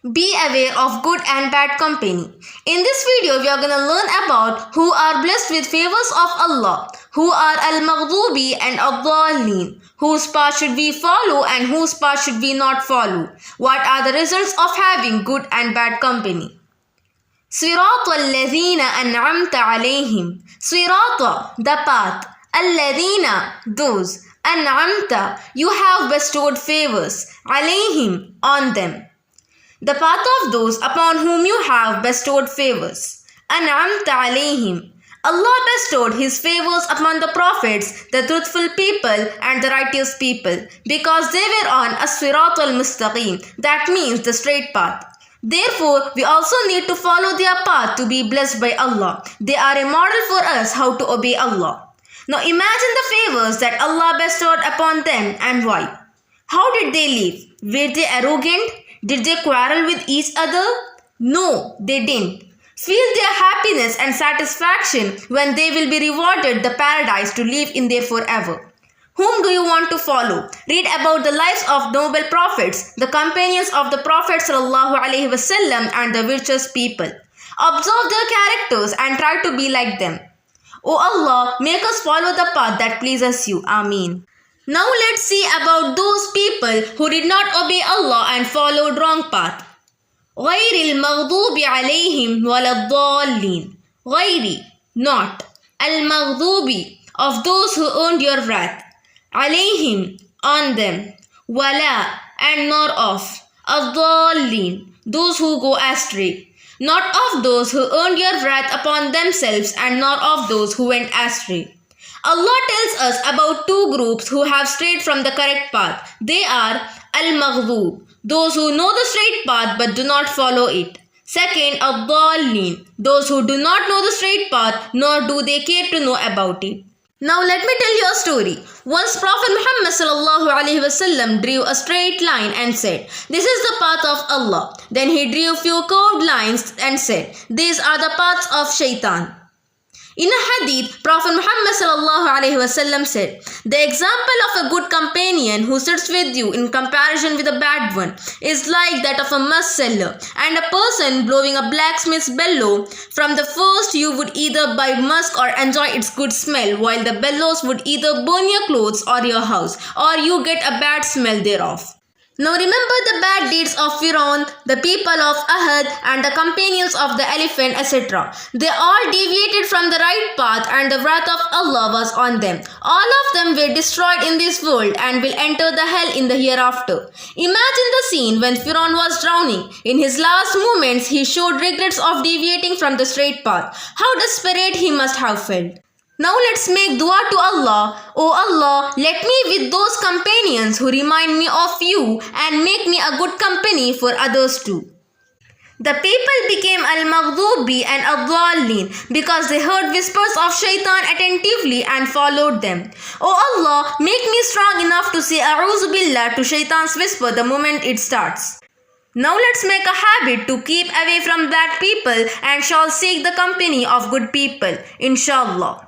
Be aware of good and bad company. In this video, we are going to learn about who are blessed with favors of Allah, who are al-maghdubi and ad-dallin, whose path should we follow and whose path should we not follow. What are the results of having good and bad company? Sirata alladhina an'amta alayhim. Sirata, the path. Alladhina, those. An'amta, you have bestowed favors. Alayhim, on them. The path of those upon whom you have bestowed favors. An'amta alayhim. Allah bestowed His favors upon the prophets, the truthful people and the righteous people, because they were on as-sirat al-mustaqim, that means the straight path. Therefore, we also need to follow their path to be blessed by Allah. They are a model for us how to obey Allah. Now imagine the favors that Allah bestowed upon them and why. How did they live? Were they arrogant? Did they quarrel with each other? No, they didn't. Feel their happiness and satisfaction when they will be rewarded the paradise to live in there forever. Whom do you want to follow? Read about the lives of noble prophets, the companions of the Prophet ﷺ and the virtuous people. Observe their characters and try to be like them. O Allah, make us follow the path that pleases you. Ameen. Now let's see about those people who did not obey Allah and followed wrong path. غَيْرِ الْمَغْضُوبِ عَلَيْهِمْ وَلَا الضَّالِّينَ. غَيْرِ, not. Al-Maghdubi, of those who earned your wrath. Alayhim, on them. Wala, and nor of. Ad-dallin, those who go astray. Not of those who earned your wrath upon themselves and nor of those who went astray. Allah tells us about two groups who have strayed from the correct path. They are al-maghdub, those who know the straight path but do not follow it. Second, ad-dallin, those who do not know the straight path nor do they care to know about it. Now let me tell you a story. Once Prophet Muhammad ﷺ drew a straight line and said, "This is the path of Allah." Then he drew few curved lines and said, "These are the paths of shaitan." In a hadith, Prophet Muhammad ﷺ said, "The example of a good companion who sits with you in comparison with a bad one is like that of a musk seller and a person blowing a blacksmith's bellow. From the first you would either buy musk or enjoy its good smell, while the bellows would either burn your clothes or your house, or you get a bad smell thereof." Now remember the bad deeds of Firaun, the people of Ahad and the companions of the elephant, etc. They all deviated from the right path and the wrath of Allah was on them. All of them were destroyed in this world and will enter the hell in the hereafter. Imagine the scene when Firaun was drowning. In his last moments, he showed regrets of deviating from the straight path. How desperate he must have felt. Now let's make dua to Allah. O Allah, let me with those companions who remind me of you and make me a good company for others too. The people became al-maghdubi and ad-dallin because they heard whispers of shaitan attentively and followed them. O Allah, make me strong enough to say a'udhu billah to shaitan's whisper the moment it starts. Now let's make a habit to keep away from bad people and shall seek the company of good people, inshallah.